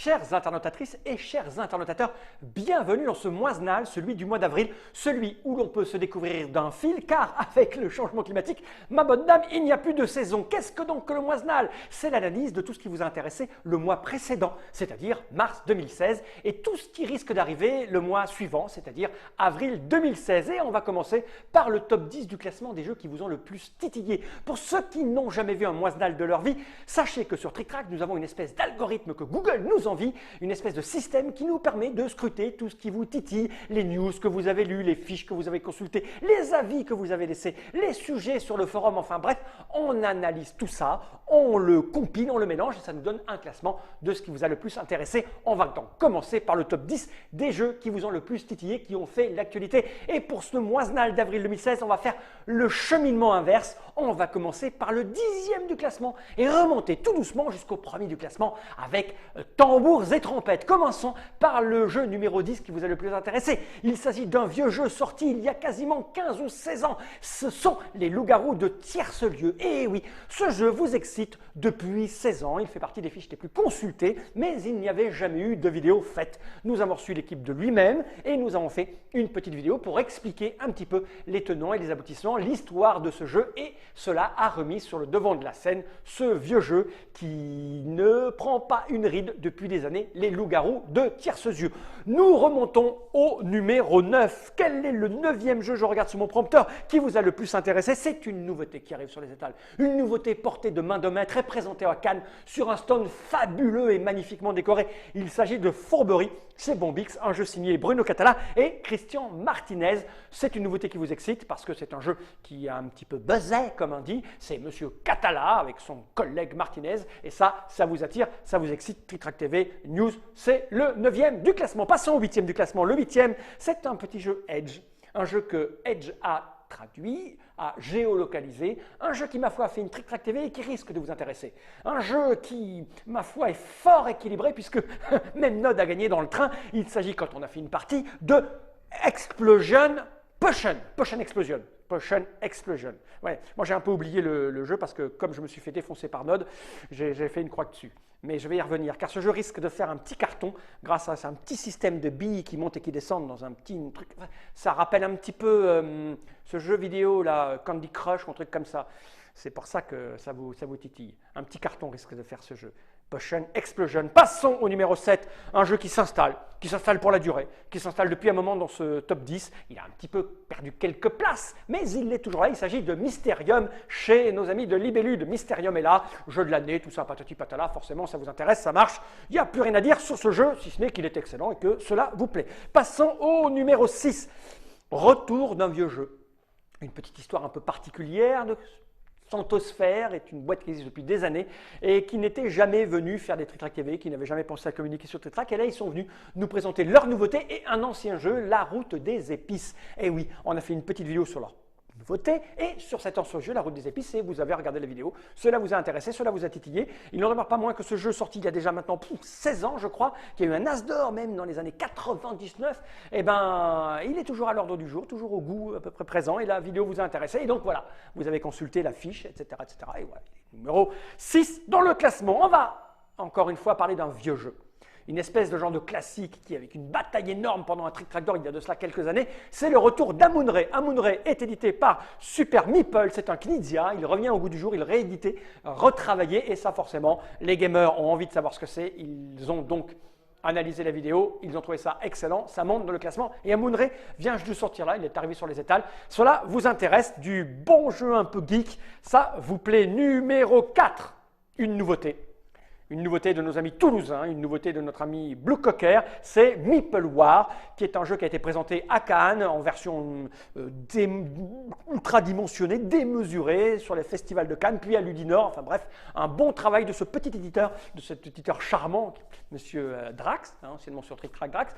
Chères internautatrices et chers internautateurs, bienvenue dans ce Moisenal, celui du mois d'avril, celui où l'on peut se découvrir d'un fil, car avec le changement climatique, ma bonne dame, il n'y a plus de saison. Qu'est-ce que donc que le Moisenal? C'est l'analyse de tout ce qui vous a intéressé le mois précédent, c'est-à-dire mars 2016, et tout ce qui risque d'arriver le mois suivant, c'est-à-dire avril 2016. Et on va commencer par le top 10 du classement des jeux qui vous ont le plus titillé. Pour ceux qui n'ont jamais vu un Moisenal de leur vie, sachez que sur TrickTrack, nous avons une espèce d'algorithme que Google nous envie, une espèce de système qui nous permet de scruter tout ce qui vous titille, les news que vous avez lues, les fiches que vous avez consultées, les avis que vous avez laissés, les sujets sur le forum, enfin bref, on analyse tout ça, on le compile, on le mélange et ça nous donne un classement de ce qui vous a le plus intéressé. On va donc commencer par le top 10 des jeux qui vous ont le plus titillé, qui ont fait l'actualité. Et pour ce Moisenal d'avril 2016, on va faire le cheminement inverse. On va commencer par le 10e du classement et remonter tout doucement jusqu'au premier du classement avec tambours et trompettes. Commençons par le jeu numéro 10 qui vous a le plus intéressé. Il s'agit d'un vieux jeu sorti il y a quasiment 15 ou 16 ans. Ce sont les loups-garous de Tierce-Lieu. Et oui, ce jeu vous excite depuis 16 ans. Il fait partie des fiches les plus consultées, mais il n'y avait jamais eu de vidéo faite. Nous avons reçu l'équipe de lui-même et nous avons fait une petite vidéo pour expliquer un petit peu les tenants et les aboutissants, l'histoire de ce jeu, et cela a remis sur le devant de la scène ce vieux jeu qui ne prend pas une ride depuis des années, les loups-garous de Tierce-Lieu. Nous remontons au numéro 9. Quel est le 9e jeu, je regarde sur mon prompteur, qui vous a le plus intéressé? C'est une nouveauté qui arrive sur les étals. Une nouveauté portée de main de maître et présentée à Cannes sur un stand fabuleux et magnifiquement décoré. Il s'agit de Fourberie chez Bombix, un jeu signé Bruno Catala et Christian Martinez. C'est une nouveauté qui vous excite parce que c'est un jeu qui a un petit peu buzzé, comme on dit. C'est Monsieur Catala avec son collègue Martinez et ça vous attire, ça vous excite. TrickTrack TV News, c'est le 9e du classement. Passons au 8e du classement. Le 8e, c'est un petit jeu Edge, un jeu que Edge a traduit, a géolocalisé, un jeu qui, ma foi, fait une TrickTrack TV et qui risque de vous intéresser. Un jeu qui, ma foi, est fort équilibré puisque même Nod a gagné dans le train. Il s'agit, quand on a fait une partie, de Potion Explosion. Ouais, moi j'ai un peu oublié le jeu parce que comme je me suis fait défoncer par Nod, j'ai fait une croix dessus. Mais je vais y revenir car ce jeu risque de faire un petit carton grâce à un petit système de billes qui montent et qui descendent dans un petit truc. Ça rappelle un petit peu ce jeu vidéo là, Candy Crush ou un truc comme ça. C'est pour ça que ça vous titille. Un petit carton risque de faire ce jeu. Potion Explosion. Passons au numéro 7, un jeu qui s'installe pour la durée, qui s'installe depuis un moment dans ce top 10. Il a un petit peu perdu quelques places, mais il est toujours là. Il s'agit de Mysterium chez nos amis de Libellude. Mysterium est là, jeu de l'année, tout ça, patati patala. Forcément, ça vous intéresse, ça marche. Il n'y a plus rien à dire sur ce jeu, si ce n'est qu'il est excellent et que cela vous plaît. Passons au numéro 6, retour d'un vieux jeu. Une petite histoire un peu particulière de Santosphère est une boîte qui existe depuis des années et qui n'était jamais venue faire des TrickTrack TV, qui n'avait jamais pensé à communiquer sur TrickTrack. Et là, ils sont venus nous présenter leur nouveauté et un ancien jeu, La Route des Épices. Et oui, on a fait une petite vidéo sur leur nouveauté et sur cet ancien jeu, La Route des Épices, et vous avez regardé la vidéo. Cela vous a intéressé, cela vous a titillé. Il n'en demeure pas moins que ce jeu sorti il y a déjà maintenant 16 ans, je crois, qui a eu un as d'or même dans les années 99, eh ben, il est toujours à l'ordre du jour, toujours au goût à peu près présent, et la vidéo vous a intéressé. Et donc voilà, vous avez consulté la fiche, etc. Et voilà, numéro 6 dans le classement. On va encore une fois parler d'un vieux jeu. Une espèce de genre de classique qui, avec une bataille énorme pendant un TrickTrack d'or il y a de cela quelques années, c'est le retour d'Amun-Re. Amun-Re est édité par Super Meeple, c'est un Knizia, il revient au goût du jour, il est réédité, retravaillé, et ça forcément, les gamers ont envie de savoir ce que c'est, ils ont donc analysé la vidéo, ils ont trouvé ça excellent, ça monte dans le classement, et Amun-Re vient juste de sortir là, il est arrivé sur les étals. Cela vous intéresse, du bon jeu un peu geek, ça vous plaît. Numéro 4, une nouveauté. Une nouveauté de nos amis toulousains, une nouveauté de notre ami Blue Cocker, c'est Meeple War, qui est un jeu qui a été présenté à Cannes en version ultra dimensionnée, démesurée sur les festivals de Cannes, puis à Ludinor. Enfin bref, un bon travail de ce petit éditeur, de cet éditeur charmant, Monsieur Drax, anciennement sur TrickTrack Drax.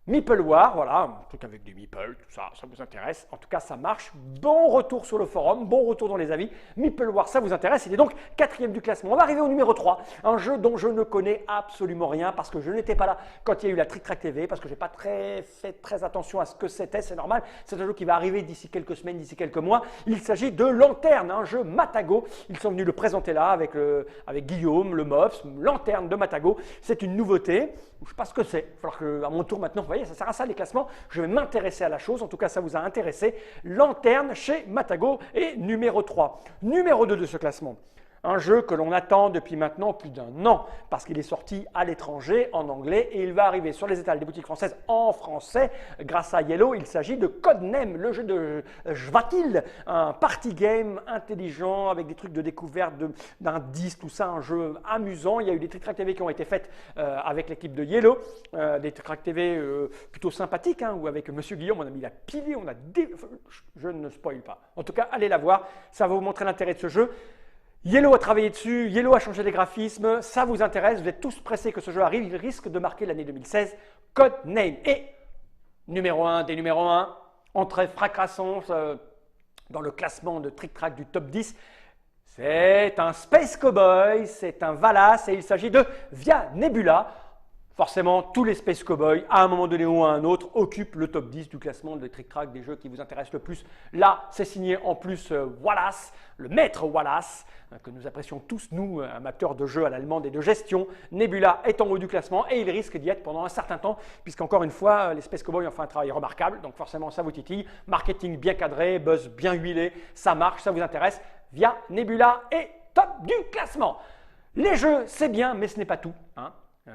Meeple War, voilà, un truc avec des meeples, tout ça, ça vous intéresse. En tout cas, ça marche. Bon retour sur le forum, bon retour dans les avis. Meeple War, ça vous intéresse. Il est donc 4e du classement. On va arriver au numéro 3, un jeu dont je ne connais absolument rien parce que je n'étais pas là quand il y a eu la Trick Track TV, parce que je n'ai pas fait très attention à ce que c'était, c'est normal. C'est un jeu qui va arriver d'ici quelques semaines, d'ici quelques mois. Il s'agit de Lanterne, un jeu Matago. Ils sont venus le présenter là avec Guillaume, le MOFS, Lanterne de Matago. C'est une nouveauté. Je ne sais pas ce que c'est. Il va falloir que, à mon tour maintenant, vous voyez, ça sert à ça les classements. Je vais m'intéresser à la chose. En tout cas, ça vous a intéressé. Lanterne chez Matago est numéro 3. Numéro 2 de ce classement. Un jeu que l'on attend depuis maintenant plus d'1 an parce qu'il est sorti à l'étranger en anglais et il va arriver sur les étals des boutiques françaises en français grâce à Yellow. Il s'agit de Codename, le jeu de Jvatil, un party game intelligent avec des trucs de découverte d'indices, tout ça, un jeu amusant. Il y a eu des Trick Track TV qui ont été faites avec l'équipe de Yellow, des Trick Track TV plutôt sympathiques, hein, où avec Monsieur Guillaume, on a mis la pilée, je ne spoil pas. En tout cas, allez la voir, ça va vous montrer l'intérêt de ce jeu. Yellow a travaillé dessus, Yellow a changé les graphismes, ça vous intéresse, vous êtes tous pressés que ce jeu arrive, il risque de marquer l'année 2016, Codename. Et numéro 1 des numéros 1, entrée fracassante dans le classement de Trick Track du top 10, c'est un Space Cowboy, c'est un Valas et il s'agit de Via Nebula. Forcément, tous les Space Cowboys, à un moment donné ou à un autre, occupent le top 10 du classement de Trick Track des jeux qui vous intéressent le plus. Là, c'est signé en plus Wallace, le maître Wallace, que nous apprécions tous, nous, amateurs de jeux à l'allemande et de gestion. Nebula est en haut du classement et il risque d'y être pendant un certain temps, puisqu'encore une fois, les Space Cowboys ont fait un travail remarquable, donc forcément, ça vous titille. Marketing bien cadré, buzz bien huilé, ça marche, ça vous intéresse. Via Nebula est top du classement. Les jeux, c'est bien, mais ce n'est pas tout, hein.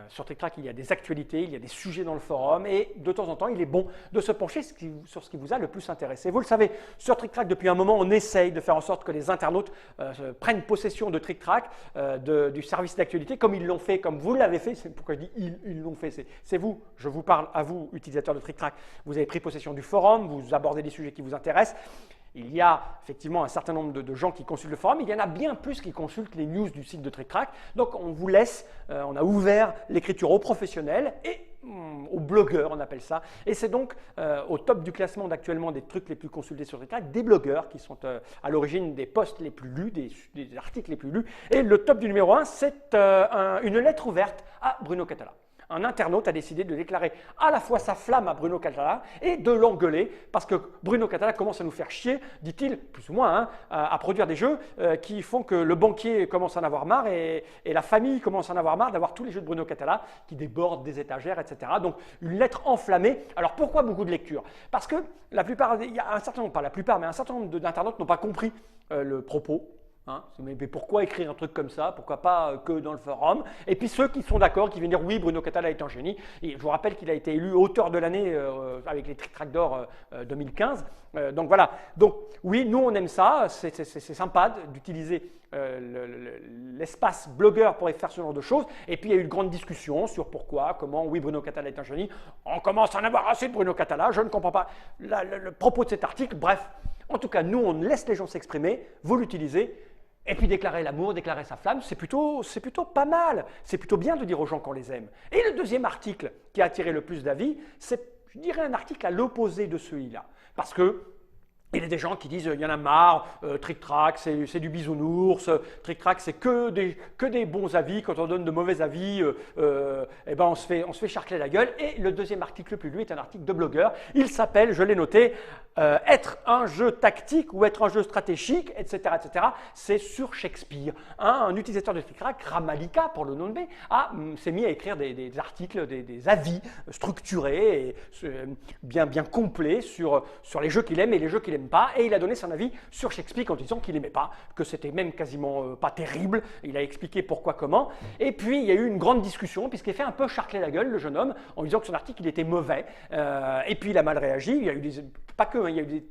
Sur Trick Track, il y a des actualités, il y a des sujets dans le forum et de temps en temps, il est bon de se pencher sur ce qui vous a le plus intéressé. Vous le savez, sur Trick Track, depuis un moment, on essaye de faire en sorte que les internautes prennent possession de Trick Track, du service d'actualité, comme ils l'ont fait, comme vous l'avez fait. C'est pourquoi je dis ils l'ont fait. C'est vous, je vous parle à vous, utilisateurs de Trick Track. Vous avez pris possession du forum, vous abordez des sujets qui vous intéressent. Il y a effectivement un certain nombre de gens qui consultent le forum, il y en a bien plus qui consultent les news du site de Trick Track. Donc on vous laisse, on a ouvert l'écriture aux professionnels et aux blogueurs, on appelle ça. Et c'est donc au top du classement d'actuellement des trucs les plus consultés sur Trick Track, des blogueurs qui sont à l'origine des posts les plus lus, des articles les plus lus. Et le top du numéro 1, c'est une lettre ouverte à Bruno Catala. Un internaute a décidé de déclarer à la fois sa flamme à Bruno Catala et de l'engueuler parce que Bruno Catala commence à nous faire chier, dit-il, plus ou moins, hein, à produire des jeux qui font que le banquier commence à en avoir marre et la famille commence à en avoir marre d'avoir tous les jeux de Bruno Catala qui débordent des étagères, etc. Donc une lettre enflammée. Alors pourquoi beaucoup de lectures? Parce que la plupart, il y a un certain nombre, pas la plupart, mais un certain nombre d'internautes n'ont pas compris le propos. Hein, mais pourquoi écrire un truc comme ça? Pourquoi pas que dans le forum? Et puis ceux qui sont d'accord, qui viennent dire oui, Bruno Catala est un génie. Et je vous rappelle qu'il a été élu auteur de l'année avec les Trick Track d'Or 2015. Donc voilà. Donc oui, nous on aime ça. C'est sympa d'utiliser l'espace blogueur pour faire ce genre de choses. Et puis il y a eu une grande discussion sur pourquoi, comment, oui, Bruno Catala est un génie. On commence à en avoir assez de Bruno Catala. Je ne comprends pas le propos de cet article. Bref, en tout cas, nous on laisse les gens s'exprimer. Vous l'utilisez. Et puis déclarer l'amour, déclarer sa flamme, c'est plutôt pas mal. C'est plutôt bien de dire aux gens qu'on les aime. Et le deuxième article qui a attiré le plus d'avis, c'est, je dirais, un article à l'opposé de celui-là. Parce que il y a des gens qui disent il y en a marre, Trick Track c'est du bisounours, Trick Track c'est que des bons avis, quand on donne de mauvais avis, eh ben on se fait charcler la gueule. Et le deuxième article le plus lu est un article de blogueur, il s'appelle, je l'ai noté, être un jeu tactique ou être un jeu stratégique, etc. etc. C'est sur Shakespeare. Un utilisateur de Trick Track, Ramalika pour le nommer, s'est mis à écrire des articles, des avis structurés et bien complets sur les jeux qu'il aime et les jeux qu'il n'aime pas, et il a donné son avis sur Shakespeare en disant qu'il n'aimait pas, que c'était même quasiment pas terrible. Il a expliqué pourquoi, comment, et puis il y a eu une grande discussion puisqu'il a fait un peu charcler la gueule, le jeune homme, en disant que son article il était mauvais, et puis il a mal réagi. Il y a eu pas que, hein, il y a eu des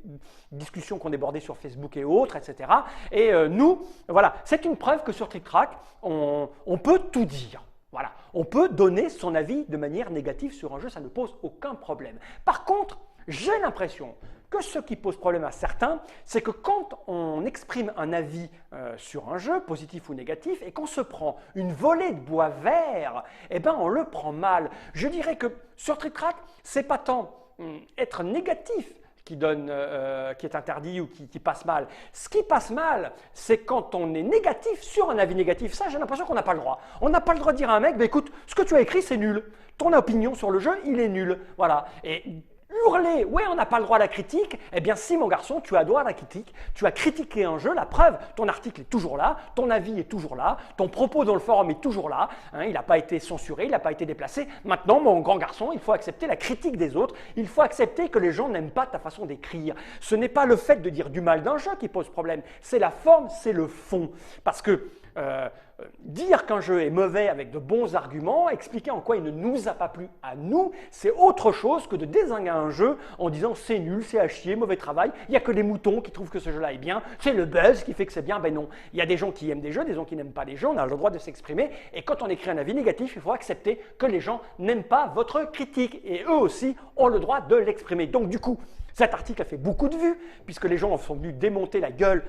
discussions qui ont débordé sur Facebook et autres, etc. Et nous, voilà, c'est une preuve que sur Trick Track, on peut tout dire. Voilà, on peut donner son avis de manière négative sur un jeu, ça ne pose aucun problème. Par contre, J'ai l'impression que ce qui pose problème à certains, c'est que quand on exprime un avis sur un jeu, positif ou négatif, et qu'on se prend une volée de bois vert, eh ben on le prend mal. Je dirais que sur Trick Track, c'est pas tant être négatif qui est interdit ou qui passe mal. Ce qui passe mal, c'est quand on est négatif sur un avis négatif. Ça, j'ai l'impression qu'on n'a pas le droit. On n'a pas le droit de dire à un mec, bah, écoute, ce que tu as écrit, c'est nul. Ton opinion sur le jeu, il est nul. Voilà. Et hurler, ouais, on n'a pas le droit à la critique, eh bien si mon garçon, tu as droit à la critique, tu as critiqué un jeu, la preuve, ton article est toujours là, ton avis est toujours là, ton propos dans le forum est toujours là, hein, il n'a pas été censuré, il n'a pas été déplacé. Maintenant, mon grand garçon, il faut accepter la critique des autres, il faut accepter que les gens n'aiment pas ta façon d'écrire. Ce n'est pas le fait de dire du mal d'un jeu qui pose problème, c'est la forme, c'est le fond. Parce que dire qu'un jeu est mauvais avec de bons arguments, expliquer en quoi il ne nous a pas plu à nous, c'est autre chose que de désigner un jeu en disant c'est nul, c'est à chier, mauvais travail, il n'y a que les moutons qui trouvent que ce jeu-là est bien, c'est le buzz qui fait que c'est bien. Ben non, il y a des gens qui aiment des jeux, des gens qui n'aiment pas les jeux, on a le droit de s'exprimer, et quand on écrit un avis négatif, il faut accepter que les gens n'aiment pas votre critique, et eux aussi ont le droit de l'exprimer. Donc du coup, cet article a fait beaucoup de vues, puisque les gens sont venus démonter la gueule,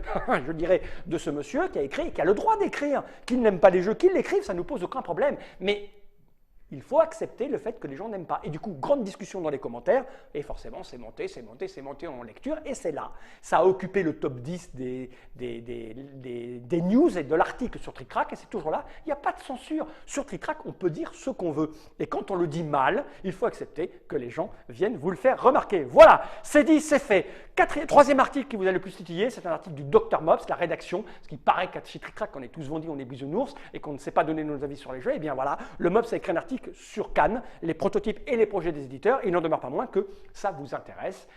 je dirais, de ce monsieur qui a écrit, qui a le droit d'écrire, qu'il n'aime pas les jeux, qu'il l'écrive, ça ne nous pose aucun problème. Mais il faut accepter le fait que les gens n'aiment pas. Et du coup, grande discussion dans les commentaires, et forcément, c'est monté, c'est monté, c'est monté en lecture, et c'est là. Ça a occupé le top 10 des news et de l'article sur Trick Track, et c'est toujours là. Il n'y a pas de censure. Sur Trick Track, on peut dire ce qu'on veut. Et quand on le dit mal, il faut accepter que les gens viennent vous le faire remarquer. Voilà, c'est dit, c'est fait. Troisième article qui vous a le plus titillé, c'est un article du Dr Mops, la rédaction, ce qui paraît qu'à chez Trick Track, on est tous vendus, on est bisounours, et qu'on ne sait pas donner nos avis sur les jeux. Et bien voilà, le Mops a écrit un article sur Cannes, les prototypes et les projets des éditeurs. Il n'en demeure pas moins que ça vous intéresse.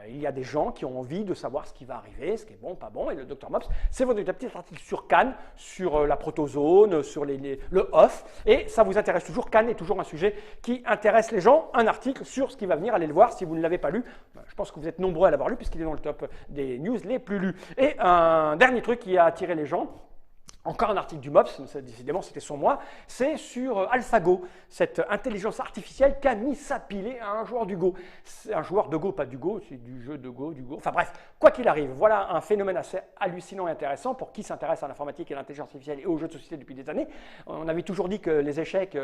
Il y a des gens qui ont envie de savoir ce qui va arriver, ce qui est bon, pas bon. Et le Dr Mops, c'est votre petit article sur Cannes, sur la protozone, sur le off. Et ça vous intéresse toujours. Cannes est toujours un sujet qui intéresse les gens. Un article sur ce qui va venir, allez le voir si vous ne l'avez pas lu. Je pense que vous êtes nombreux à l'avoir lu puisqu'il est dans le top des news les plus lus. Et un dernier truc qui a attiré les gens, encore un article du Mops, décidément c'était sur moi, c'est sur AlphaGo, cette intelligence artificielle qui a mis sa pilée à un joueur du Go. C'est un joueur de Go, pas du Go, c'est du jeu de Go, du Go. Enfin bref, quoi qu'il arrive, voilà un phénomène assez hallucinant et intéressant pour qui s'intéresse à l'informatique et à l'intelligence artificielle et aux jeux de société depuis des années. On avait toujours dit que les échecs,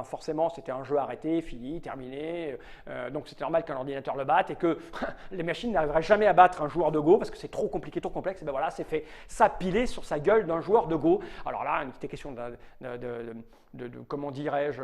forcément c'était un jeu arrêté, fini, terminé, donc c'était normal qu'un ordinateur le batte et que les machines n'arriveraient jamais à battre un joueur de Go parce que c'est trop compliqué, trop complexe. Et ben voilà, c'est fait. Ça pilé sur sa gueule d'un joueur de Go. Alors là, il était question comment dirais-je,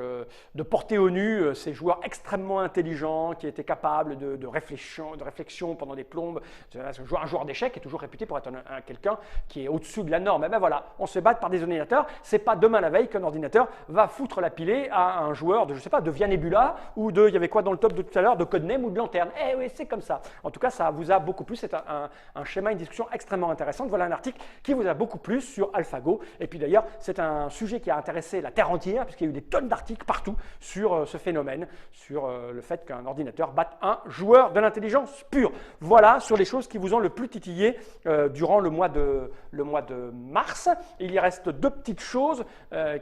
de porter au nu ces joueurs extrêmement intelligents qui étaient capables de réflexion pendant des plombes. Un joueur d'échecs est toujours réputé pour être quelqu'un qui est au-dessus de la norme. Et ben voilà, on se bat par des ordinateurs. C'est pas demain la veille qu'un ordinateur va foutre la pilée à un joueur de, je sais pas, de Via Nebula ou il y avait quoi dans le top de tout à l'heure, de Codename ou de Lanterne. Eh oui, c'est comme ça. En tout cas, ça vous a beaucoup plu. C'est un schéma, une discussion extrêmement intéressante. Voilà un article qui vous a beaucoup plu sur AlphaGo. Et puis d'ailleurs, c'est un sujet qui a intéressé la Terre entière, puisqu'il y a eu des tonnes d'articles partout sur ce phénomène, sur le fait qu'un ordinateur batte un joueur de l'intelligence pure. Voilà sur les choses qui vous ont le plus titillé durant le mois de mars. Il y reste deux petites choses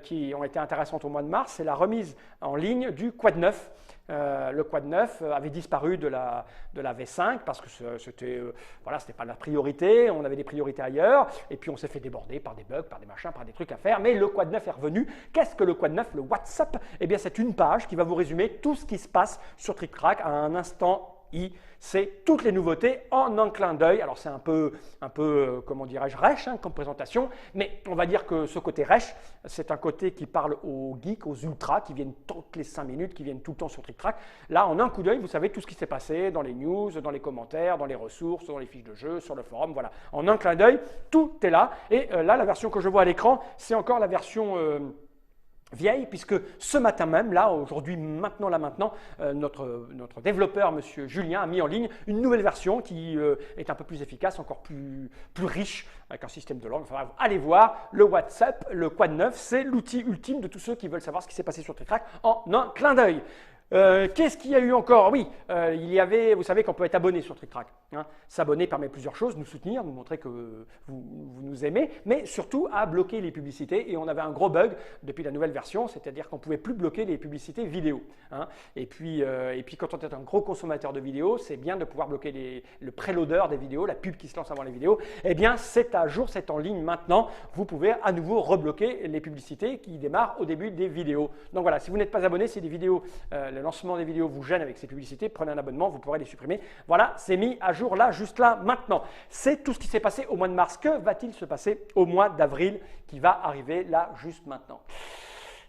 qui ont été intéressantes au mois de mars. C'est la remise en ligne du Quad 9. Le Quad 9 avait disparu de la V5 parce que c'était pas la priorité, on avait des priorités ailleurs, et puis on s'est fait déborder par des bugs, par des machins, par des trucs à faire, mais le Quad 9 est revenu. Qu'est-ce que le Quad 9, le WhatsApp? Eh bien c'est une page qui va vous résumer tout ce qui se passe sur Trick Track à un instant I. C'est toutes les nouveautés en un clin d'œil. Alors c'est un peu comment dirais-je, rêche comme présentation, mais on va dire que ce côté rêche, c'est un côté qui parle aux geeks, aux ultras, qui viennent toutes les 5 minutes, qui viennent tout le temps sur Trick Track. Là, en un coup d'œil, vous savez tout ce qui s'est passé dans les news, dans les commentaires, dans les ressources, dans les fiches de jeu, sur le forum, voilà. En un clin d'œil, tout est là. Et là, la version que je vois à l'écran, c'est encore la version vieille, puisque ce matin même, là, aujourd'hui, maintenant, notre développeur, monsieur Julien, a mis en ligne une nouvelle version qui est un peu plus efficace, encore plus riche, avec un système de langue. Enfin, allez voir, le WhatsApp, le Quad 9, c'est l'outil ultime de tous ceux qui veulent savoir ce qui s'est passé sur Trick Track en un clin d'œil. Qu'est-ce qu'il y a eu encore? Oui, il y avait, vous savez qu'on peut être abonné sur TrickTrack. Hein. S'abonner permet plusieurs choses, nous soutenir, nous montrer que vous nous aimez, mais surtout à bloquer les publicités. Et on avait un gros bug depuis la nouvelle version, c'est-à-dire qu'on ne pouvait plus bloquer les publicités vidéo. Hein. Et puis, quand on est un gros consommateur de vidéos, c'est bien de pouvoir bloquer le préloader des vidéos, la pub qui se lance avant les vidéos. Eh bien, c'est à jour, c'est en ligne maintenant. Vous pouvez à nouveau rebloquer les publicités qui démarrent au début des vidéos. Donc voilà, si vous n'êtes pas abonné, si des vidéos, le lancement des vidéos vous gêne avec ces publicités, prenez un abonnement, vous pourrez les supprimer. Voilà, c'est mis à jour là, juste là, maintenant. C'est tout ce qui s'est passé au mois de mars. Que va-t-il se passer au mois d'avril qui va arriver là, juste maintenant?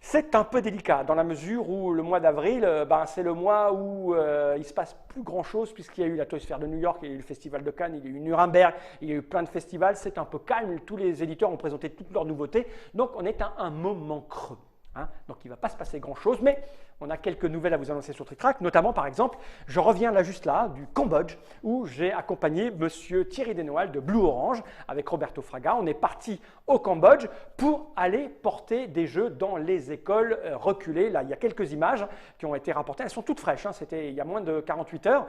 C'est un peu délicat dans la mesure où le mois d'avril, c'est le mois où il ne se passe plus grand-chose puisqu'il y a eu la Toy Fair de New York, il y a eu le Festival de Cannes, il y a eu Nuremberg, il y a eu plein de festivals. C'est un peu calme, tous les éditeurs ont présenté toutes leurs nouveautés. Donc on est à un moment creux. Hein. Donc il ne va pas se passer grand-chose, mais on a quelques nouvelles à vous annoncer sur TrickTrack, notamment par exemple, je reviens là juste là, du Cambodge, où j'ai accompagné monsieur Thierry Desnoal de Blue Orange avec Roberto Fraga. On est parti au Cambodge pour aller porter des jeux dans les écoles reculées. Là, il y a quelques images qui ont été rapportées, elles sont toutes fraîches, hein. C'était il y a moins de 48 heures.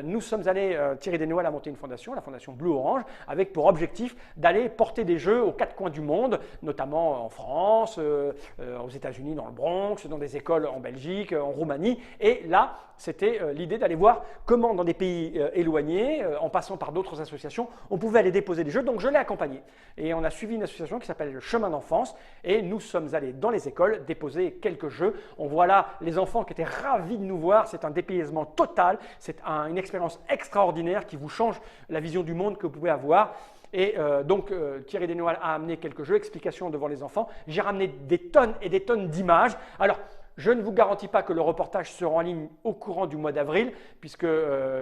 Nous sommes allés, Thierry Desnoal a monté une fondation, la fondation Blue Orange, avec pour objectif d'aller porter des jeux aux quatre coins du monde, notamment en France, aux États-Unis, dans le Bronx, dans des écoles en Belgique, en Roumanie. Et là, c'était l'idée d'aller voir comment dans des pays éloignés, en passant par d'autres associations, on pouvait aller déposer des jeux. Donc je l'ai accompagné. Et on a suivi une association qui s'appelle le Chemin d'enfance. Et nous sommes allés dans les écoles déposer quelques jeux. On voit là les enfants qui étaient ravis de nous voir. C'est un dépaysement total. C'est une expérience extraordinaire qui vous change la vision du monde que vous pouvez avoir. Et donc Thierry Desnoal a amené quelques jeux, explications devant les enfants. J'ai ramené des tonnes et des tonnes d'images. Alors, je ne vous garantis pas que le reportage sera en ligne au courant du mois d'avril, puisque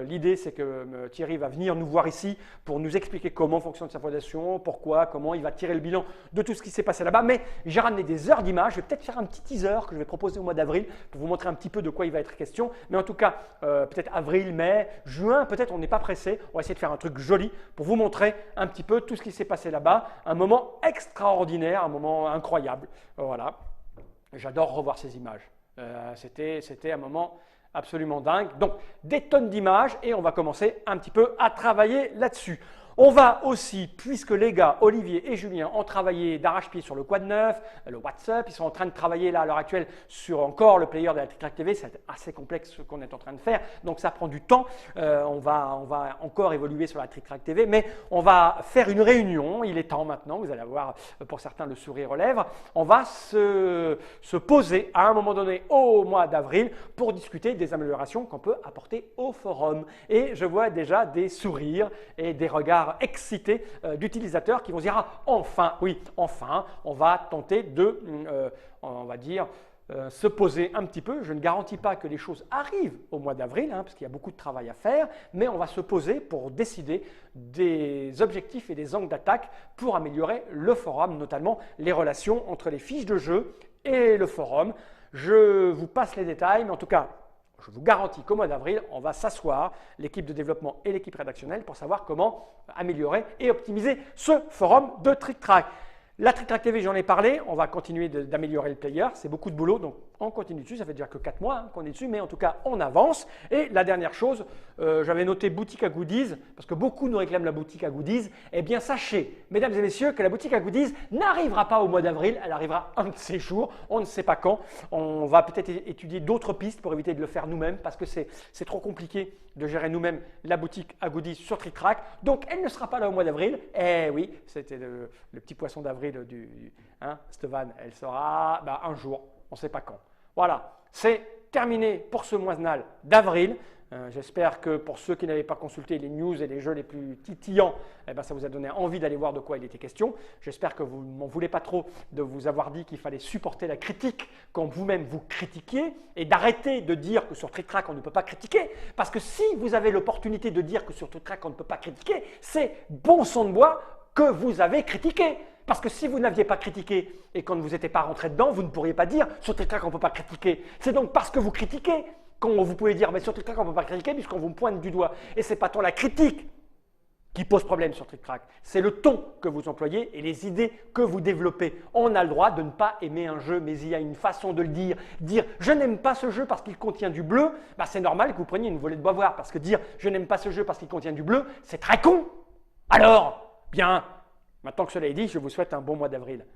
l'idée c'est que Thierry va venir nous voir ici pour nous expliquer comment fonctionne sa fondation, pourquoi, comment il va tirer le bilan de tout ce qui s'est passé là-bas. Mais j'ai ramené des heures d'images, je vais peut-être faire un petit teaser que je vais proposer au mois d'avril pour vous montrer un petit peu de quoi il va être question. Mais en tout cas, peut-être avril, mai, juin, peut-être on n'est pas pressé. On va essayer de faire un truc joli pour vous montrer un petit peu tout ce qui s'est passé là-bas. Un moment extraordinaire, un moment incroyable. Voilà. J'adore revoir ces images. C'était un moment absolument dingue. Donc, des tonnes d'images et on va commencer un petit peu à travailler là-dessus. On va aussi, puisque les gars, Olivier et Julien, ont travaillé d'arrache-pied sur le Quad 9, le WhatsApp, ils sont en train de travailler là à l'heure actuelle sur encore le player de la TrickTrack TV, c'est assez complexe ce qu'on est en train de faire, donc ça prend du temps. On va encore évoluer sur la TrickTrack TV, mais on va faire une réunion, il est temps maintenant, vous allez avoir pour certains le sourire aux lèvres. On va se poser à un moment donné au mois d'avril pour discuter des améliorations qu'on peut apporter au forum. Et je vois déjà des sourires et des regards excités d'utilisateurs qui vont se dire ah, enfin, oui, enfin, on va tenter de, on va dire, se poser un petit peu. Je ne garantis pas que les choses arrivent au mois d'avril, hein, parce qu'il y a beaucoup de travail à faire, mais on va se poser pour décider des objectifs et des angles d'attaque pour améliorer le forum, notamment les relations entre les fiches de jeu et le forum. Je vous passe les détails, mais en tout cas, je vous garantis qu'au mois d'avril, on va s'asseoir, l'équipe de développement et l'équipe rédactionnelle, pour savoir comment améliorer et optimiser ce forum de TrickTrack. La TrickTrack TV, j'en ai parlé, on va continuer d'améliorer le player, c'est beaucoup de boulot, donc on continue dessus, ça fait déjà que 4 mois hein, qu'on est dessus, mais en tout cas on avance. Et la dernière chose, j'avais noté boutique à goodies, parce que beaucoup nous réclament la boutique à goodies. Eh bien sachez, mesdames et messieurs, que la boutique à goodies n'arrivera pas au mois d'avril, elle arrivera un de ces jours, on ne sait pas quand. On va peut-être étudier d'autres pistes pour éviter de le faire nous-mêmes, parce que c'est trop compliqué de gérer nous-mêmes la boutique à goodies sur TrickTrack. Donc elle ne sera pas là au mois d'avril. Eh oui, c'était le petit poisson d'avril hein, Stevan, elle sera un jour, on ne sait pas quand. Voilà, c'est terminé pour ce mois d'avril. J'espère que pour ceux qui n'avaient pas consulté les news et les jeux les plus titillants, ça vous a donné envie d'aller voir de quoi il était question. J'espère que vous ne m'en voulez pas trop de vous avoir dit qu'il fallait supporter la critique quand vous-même vous critiquiez et d'arrêter de dire que sur TrickTrack on ne peut pas critiquer. Parce que si vous avez l'opportunité de dire que sur TrickTrack on ne peut pas critiquer, c'est bon sang de bois que vous avez critiqué. Parce que si vous n'aviez pas critiqué et quand vous n'étiez pas rentré dedans, vous ne pourriez pas dire sur TrickTrack on ne peut pas critiquer. C'est donc parce que vous critiquez quand vous pouvez dire mais sur TrickTrack on ne peut pas critiquer puisqu'on vous pointe du doigt. Et ce n'est pas tant la critique qui pose problème sur Trick Track. C'est le ton que vous employez et les idées que vous développez. On a le droit de ne pas aimer un jeu, mais il y a une façon de le dire. Dire « je n'aime pas ce jeu parce qu'il contient du bleu », bah, c'est normal que vous preniez une volée de bois-voir, parce que dire « je n'aime pas ce jeu parce qu'il contient du bleu », c'est très con. Alors, bien, maintenant que cela est dit, je vous souhaite un bon mois d'avril.